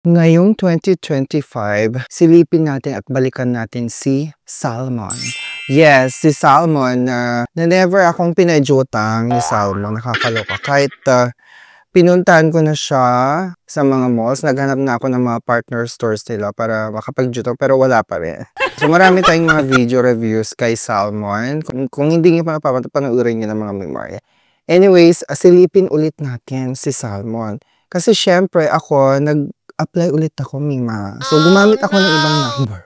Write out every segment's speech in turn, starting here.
Ngayong 2025, silipin natin at balikan natin si Salmon. Yes, si Salmon na never akong pinajutang ni Salmon. Nakakaloka. Kahit pinuntahan ko na siya sa mga malls, naghanap na ako ng mga partner stores nila para makapagjutang pero wala pa rin. So marami tayong mga video reviews kay Salmon. Kung hindi niyo pa panoorin niyo ng mga memorya. Anyways, silipin ulit natin si Salmon. Kasi syempre ako, apply ulit ako, Mima. So, gumamit ako ng ibang number.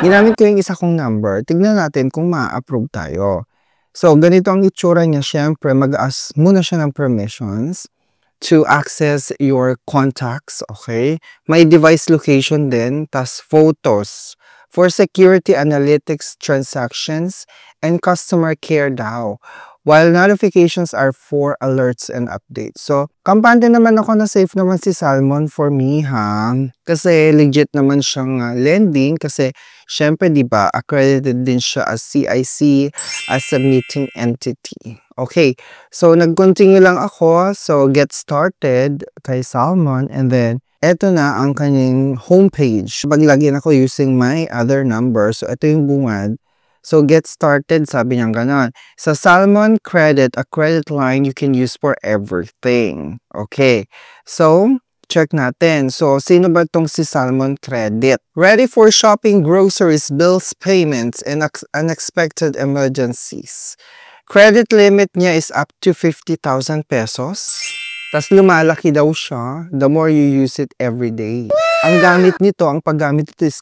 Ginamit ko yung isa kong number. Tignan natin kung ma-approve tayo. So, ganito ang itsura niya. Siyempre, mag-ask muna siya ng permissions to access your contacts, okay? May device location din, tas photos. For security analytics transactions and customer care daw. While notifications are for alerts and updates. So, kampante naman ako na safe naman si Salmon for me, ha? Kasi legit naman siyang lending kasi syempre, di ba, accredited din siya as CIC as a meeting entity. Okay, so nag-continue lang ako. So, get started kay Salmon and then eto na ang kanyang homepage. Paglagyan ako using my other number. So, ito yung bungad. So, get started, sabi niya ganon. Sa Salmon Credit, a credit line you can use for everything. Okay. So, check natin. So, sino ba itong si Salmon Credit? Ready for shopping, groceries, bills, payments, and unexpected emergencies. Credit limit niya is up to 50,000 pesos. Tapos lumalaki daw siya the more you use it every day. Ang gamit nito, ang paggamit nito is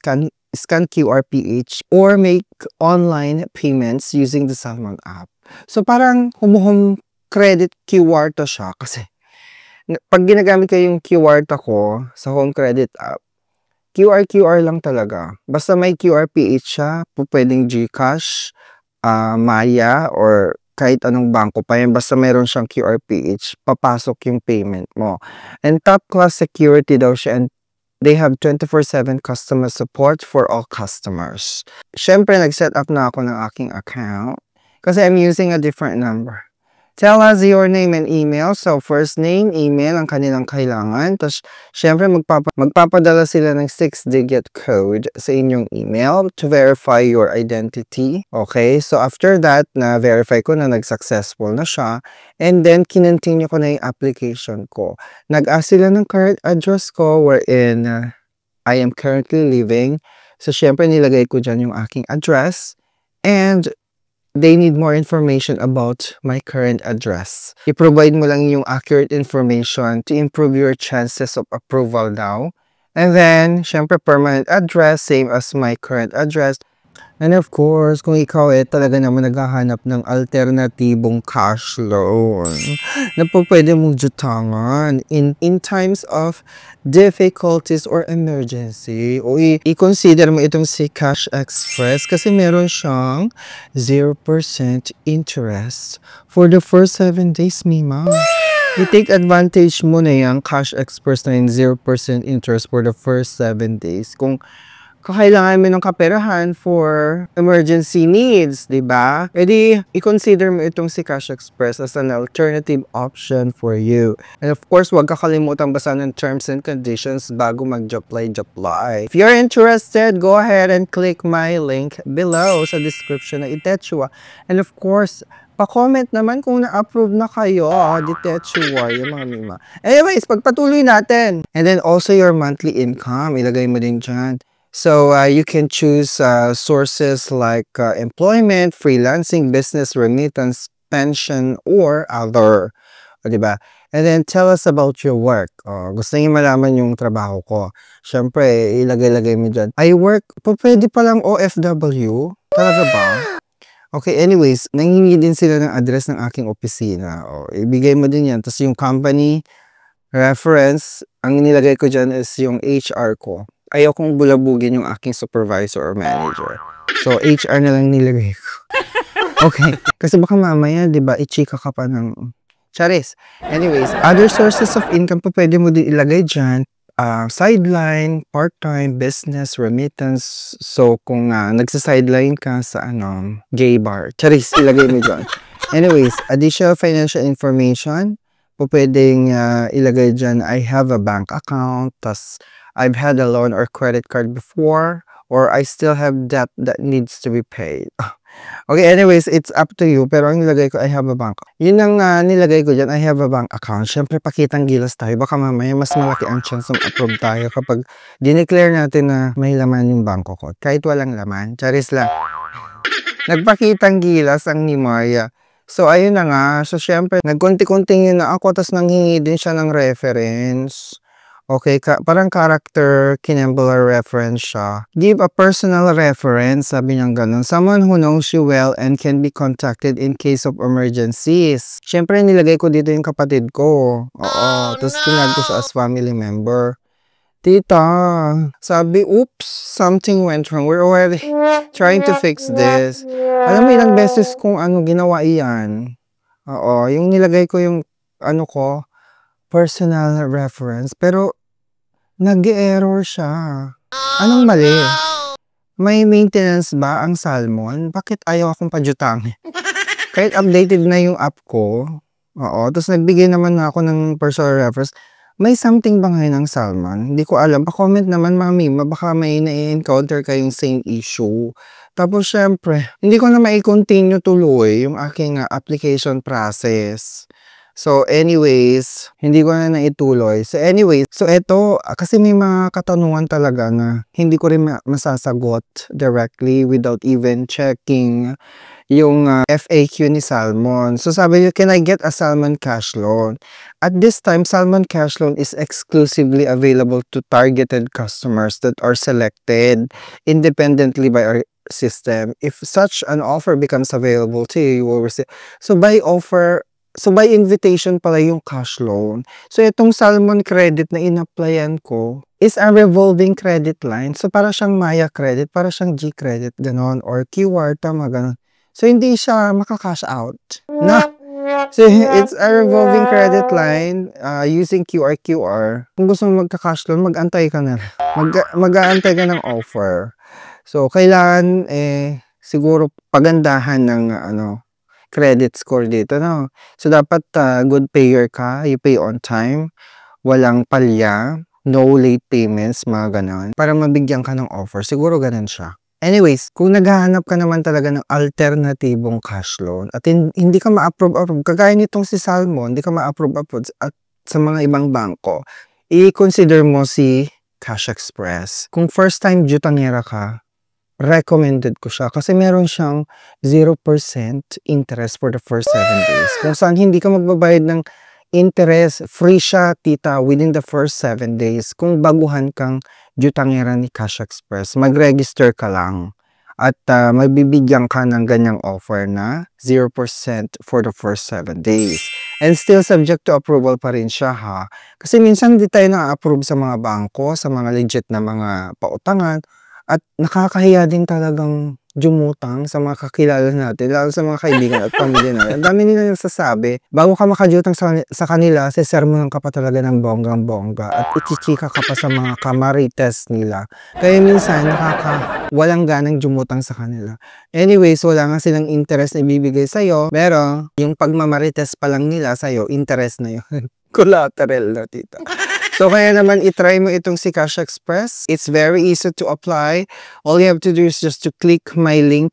scan QR PH or make online payments using the Salmon app. So parang home credit QR to siya kasi pag ginagamit ko yung QR to ko sa home credit app, QR lang talaga. Basta may QR PH siya, pwedeng GCash, Maya, or kahit anong bangko pa yan, basta meron siyang QR PH, papasok yung payment mo. And top class security daw siya and they have 24/7 customer support for all customers. Syempre, nag-set up na ako ng aking account kasi I'm using a different number. Tell us your name and email. So, first name, email ang kanilang kailangan. Tapos, syempre, magpapadala sila ng 6-digit code sa inyong email to verify your identity. Okay? So, after that, na-verify ko na nag-successful na siya. And then, kinontinue ko na yung application ko. Nag-ask sila ng current address ko wherein I am currently living. So, syempre, nilagay ko dyan yung aking address. And they need more information about my current address. I-provide mo lang yung accurate information to improve your chances of approval daw. And then, syempre, permanent address, same as my current address. And of course, kung ikaw talaga naman naghahanap ng alternatibong cash loan na po pwede mong jutangan in times of difficulties or emergency, o i-consider mo itong si Cash Express kasi meron siyang 0% interest for the first 7 days, Mima. I-take advantage mo na yung Cash Express na yung 0% interest for the first 7 days. Kung kailangan mo ng kaperahan for emergency needs, di ba? Pwede i-consider mo itong si Cash Express as an alternative option for you. And of course, huwag kakalimutan basahin ng terms and conditions bago mag-apply. If you're interested, go ahead and click my link below sa description ng Itechua. And of course, pa-comment naman kung na-approve na kayo, Itechua, yung mga Mima. Anyways, pagpatuloy natin. And then also your monthly income, ilagay mo din dyan. So, you can choose sources like employment, freelancing, business, remittance, pension, or other. O, diba? And then, tell us about your work. Gusto niyo malaman yung trabaho ko. Siyempre, ilagay-lagay mo dyan. I work, pwede palang OFW. Talaga ba? Okay, anyways, nangingi din sila ng address ng aking opisina. Ibigay mo din yan. Tapos yung company reference, ang nilagay ko dyan is yung HR ko. Ayaw kong bulabugin yung aking supervisor or manager. So, HR na lang nilagay ko. Okay. Kasi baka mamaya, di ba, i-chika ka pa ng charis. Anyways, other sources of income pa pwede mo din ilagay dyan. Sideline, part-time, business, remittance. So, kung nagsa-sideline ka sa gay bar, charis, ilagay mo dyan. Anyways, additional financial information, pwedeng ilagay dyan, I have a bank account, tas I've had a loan or credit card before, or I still have debt that needs to be paid. Okay, anyways, it's up to you. Pero ang nilagay ko, I have a bank. Yun ang nilagay ko dyan, I have a bank account. Siyempre, pakitang gilas tayo. Baka mamaya mas malaki ang chance na approve tayo kapag dineclare natin na may laman yung bangko ko. Kahit walang laman. Charis lang. Nagpakitang gilas ang ni Maya. So, ayun na nga. So, syempre, nagkunti-kunting yun na ako, tas nanghingi din siya ng reference. Okay, parang character kinembler reference siya. Give a personal reference, sabi niya ganun. Someone who knows you well and can be contacted in case of emergencies. Syempre, nilagay ko dito yung kapatid ko. Oo, tapos tinag ko siya as family member. Tita, sabi, oops, something went wrong. We're already trying to fix this. Alam mo, ilang beses kung ginawa iyan. Oo, yung nilagay ko yung personal reference, pero nag-error siya. Anong mali? May maintenance ba ang Salmon? Bakit ayaw akong padyutangin? Kahit updated na yung app ko, tapos nagbigay naman na ako ng personal reference, may something ba ngayon ang Salmon? Hindi ko alam. Pa-comment naman, Mami, baka may na-encounter kayong same issue. Tapos, syempre, hindi ko na mai-continue tuloy yung aking application process. So, anyways, hindi ko na naituloy. So, anyways, so eto, kasi may mga katanungan talaga na hindi ko rin masasagot directly without even checking yung FAQ ni Salmon. So, sabi niyo, can I get a Salmon Cash Loan? At this time, Salmon Cash Loan is exclusively available to targeted customers that are selected independently by our system. If such an offer becomes available to you, you will receive. So, by invitation pala yung cash loan. So, itong Salmon Credit na in-applyan ko is a revolving credit line. So, para siyang Maya Credit, para siyang G Credit, ganon, or QR, tama, ganon. So, hindi siya maka-cash out. So, it's a revolving credit line using QR. Kung gusto mo magka-cash loan, mag-antay ka na. Mag-aantay ka ng offer. So, kailangan, siguro, pagandahan ng, credit score dito, no? So, dapat good payer ka, you pay on time, walang palya, no late payments, mga ganon, para mabigyan ka ng offer. Siguro ganon siya. Anyways, kung naghahanap ka naman talaga ng alternatibong cash loan at hindi ka ma-approve, kagaya nitong si Salmon, hindi ka ma-approve at sa mga ibang bangko, i-consider mo si Cash Express. Kung first time jutangera ka, recommended ko siya kasi meron siyang 0% interest for the first 7 days. Kung saan hindi ka magbabayad ng interest, free siya, tita, within the first 7 days. Kung baguhan kang jutangera ni Cash Express, mag-register ka lang at mabibigyan ka ng ganyang offer na 0% for the first 7 days. And still subject to approval pa rin siya, ha? Kasi minsan hindi tayo na-approve sa mga bangko, sa mga legit na mga pautangan. At nakakahiya din talagang jumutang sa mga kakilala natin, lalo sa mga kaibigan at pamilya natin. Ang dami nila nagsasabi, bago ka makajutang sa kanila, sesermonan ka pa talaga ng bonggang-bongga at ichichika ka pa sa mga kamarites nila. Kaya minsan, walang ganang jumutang sa kanila. Anyways, wala nga silang interest na ibibigay sa'yo, pero yung pagmamarites pa lang nila sa'yo, interest na yun. Collateral na, tita. So, kaya naman itry mo itong si Cash Express. It's very easy to apply. All you have to do is just to click my link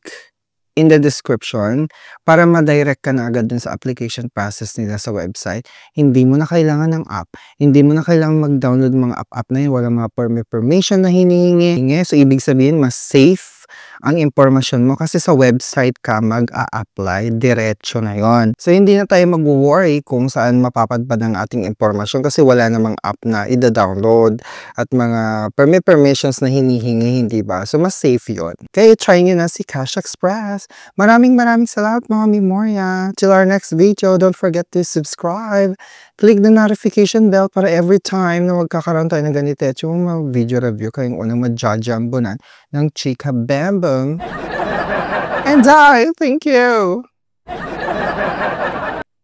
in the description para ma-direct ka na agad dun sa application process nila sa website. Hindi mo na kailangan ng app. Hindi mo na kailangan mag-download mga app na yun. Walang mga permission na hinihingi. So, ibig sabihin, mas safe ang impormasyon mo kasi sa website ka mag-a-apply, diretso na yon. So, hindi na tayo mag-worry kung saan mapapadpad ang ating impormasyon kasi wala namang app na ida-download at mga permissions na hinihingi, hindi ba? So, mas safe yon. Kaya try nyo na si Cash Express. Maraming salamat, mga Memoria. Till our next video, don't forget to subscribe. Click the notification bell para every time na magkakaroon tayo ng ganito yung mga video review kayong unang madjajambunan ng Chika Bambam. And thank you!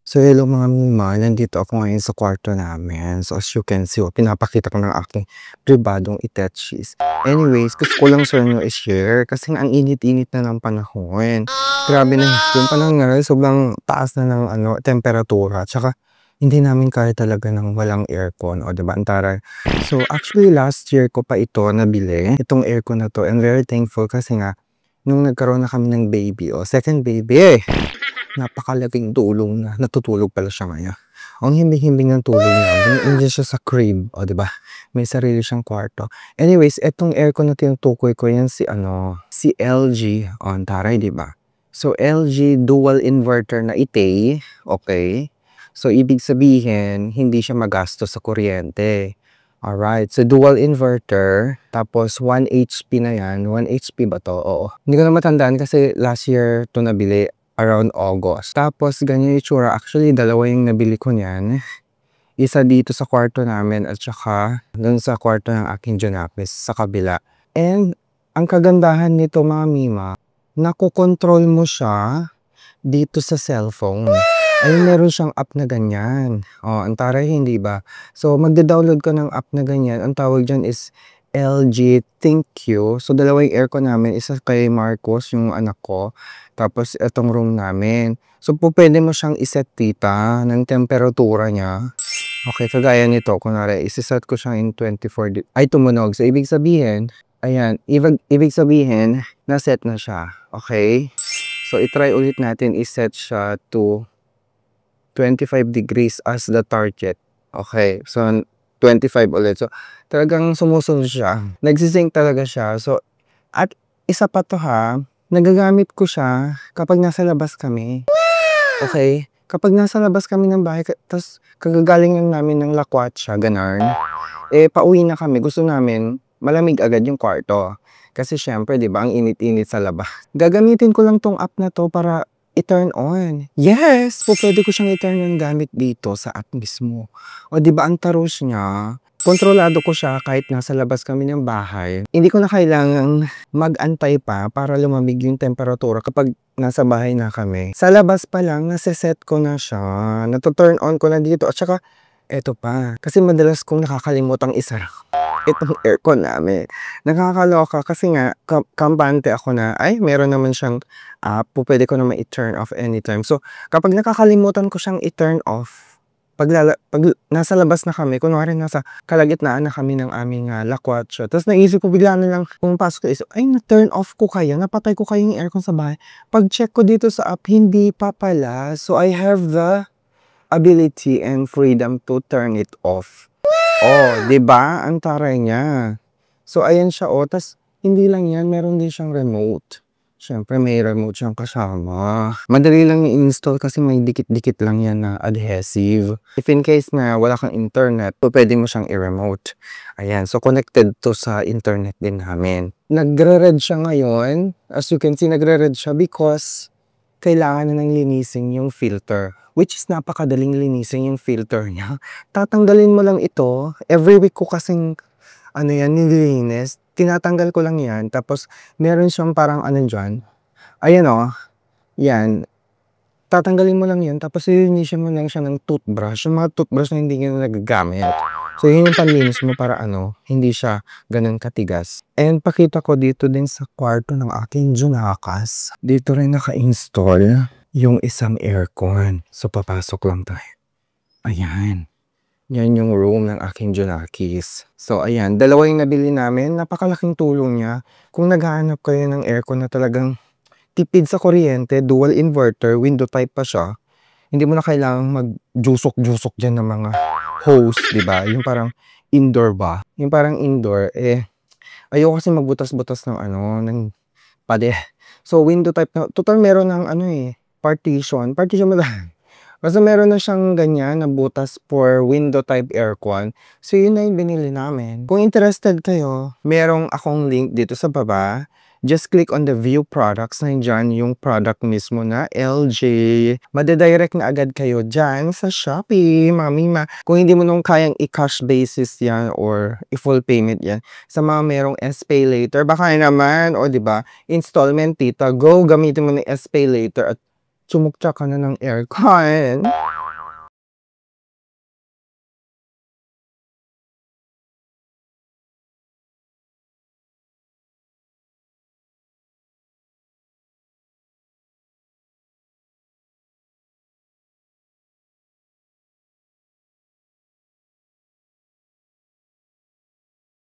So, hello mga mima, nandito ako ngayon sa kwarto namin. So, as you can see, pinapakita ko ng aking pribadong itechis. Anyways, gusto ko lang sa inyo i-share kasi ang init-init na ng panahon. Grabe na yung panahon nga, sobrang taas na ng temperatura. Tsaka, hindi namin kaya talaga ng walang aircon, o 'di ba, ang taray. So, actually last year ko pa ito nabili, itong aircon na 'to, and very thankful kasi nga nung nagkaroon na kami ng baby, second baby, napakalaking tulong na. Natutulog pala siya ngayon. Ang himbing-himbing ng tulog niya. Nandiyan siya sa crib, o 'di ba? May sarili siyang kwarto. Anyways, etong aircon na tinutukoy ko yan si LG, ang taray, 'di ba? So, LG dual inverter na ite, okay? So, ibig sabihin, hindi siya magastos sa kuryente. Alright, so dual inverter, tapos 1 HP na yan. 1 HP ba to? Oo. Hindi ko na matandaan kasi last year to nabili around August. Tapos, ganyan yung itsura. Actually, dalawa yung nabili ko niyan. Isa dito sa kwarto namin at saka dun sa kwarto ng aking Junapis sa kabila. And, ang kagandahan nito, mga Mima, nakokontrol mo siya dito sa cellphone. Ay, meron siyang app na ganyan. Ang taray, hindi ba? So, magda-download ka ng app na ganyan. Ang tawag dyan is LG ThinkQ. So, dalawa yung aircon namin. Isa kay Marcos, yung anak ko. Tapos, itong room namin. So, pwede mo siyang iset, tita, ng temperatura niya. Okay, kagaya nito. Kunwari, isiset ko siyang in 24. Ay, tumunog. So, ibig sabihin, ayan, ibig sabihin, na-set na siya. Okay? So, itry ulit natin iset siya to 25 degrees as the target. Okay, so 25 ulit. So, talagang sumusunod siya. Nagsisync talaga siya. So, at isa pa to ha, nagagamit ko siya kapag nasa labas kami. Okay? Kapag nasa labas kami ng bahay, tapos kagagaling lang namin ng lakwat siya, ganun. Pauwi na kami. Gusto namin malamig agad yung kwarto. Kasi syempre, di ba, ang init-init sa labas. Gagamitin ko lang tong app na to para i-turn on. Yes! Pwede ko siyang i-turn on gamit dito sa app mismo. O di ba ang taros niya? Kontrolado ko siya kahit nasa labas kami ng bahay. Hindi ko na kailangang mag-antay pa para lumamig yung temperatura kapag nasa bahay na kami. Sa labas pa lang, nasa-set ko na siya. Nato-turn on ko na dito. At saka, eto pa. Kasi madalas kong nakakalimutang isara itong aircon namin. Nakakaloka kasi nga, kampante ako na, ay, meron naman siyang app, pwede ko naman i-turn off anytime. So, kapag nakakalimutan ko siyang i-turn off, pag nasa labas na kami, kunwari nasa kalagitnaan na kami ng aming lakwat siya. Tapos naisip ko, bigla na lang, pumapasok ko, isip, ay, na-turn off ko kaya, napatay ko kaya yung aircon sa bahay. Pag check ko dito sa app, hindi pa pala. So, I have the ability and freedom to turn it off. 'Di ba? Ang taray niya. So, ayan siya, tas hindi lang yan, meron din siyang remote. Siyempre, may remote siyang kasama. Madali lang i-install kasi may dikit-dikit lang yan na adhesive. If in case na wala kang internet, pwede mo siyang i-remote. Ayan, so connected to sa internet din namin. Nagre-red siya ngayon. As you can see, nagre-red siya because kailangan na ng linisin yung filter. Which is napakadaling linisin yung filter niya. Tatanggalin mo lang ito. Every week ko kasing nililinis. Tinatanggal ko lang yan. Tapos, meron siyang parang dyan. Ayan yan. Tatanggalin mo lang yan. Tapos, lilinisin mo lang siya ng toothbrush. Yung mga toothbrush na hindi nyo nagagamit. So, yun yung panlinis mo para hindi siya ganun katigas. And, pakita ko dito din sa kwarto ng aking Junakas. Dito rin naka-install yung isang aircon. So, papasok lang tayo. Ayan. Yan yung room ng aking Junakis. So, ayan. Dalawa yung nabili namin. Napakalaking tulong niya. Kung naghahanap kayo ng aircon na talagang tipid sa kuryente, dual inverter, window type pa siya, hindi mo na kailangang mag-jusok-jusok dyan ng mga hose, di ba? Yung parang indoor ba? Yung parang indoor, ayoko kasi magbutas-butas ng ng pade. So, window type na, total meron ng partition mo lang. Basta meron na siyang ganyan na butas for window type aircon. So, yun na yung binili namin. Kung interested kayo, merong akong link dito sa baba. Just click on the view products. Nandiyan yung product mismo na LG. Madadirect na agad kayo dyan sa Shopee, Mami. Kung hindi mo nung kayang i-cash basis yan or i-full payment yan, sa mga merong SPay later, baka naman, diba, installment, tita, go, gamitin mo ng SPay later at sumukcha ka na ng aircon.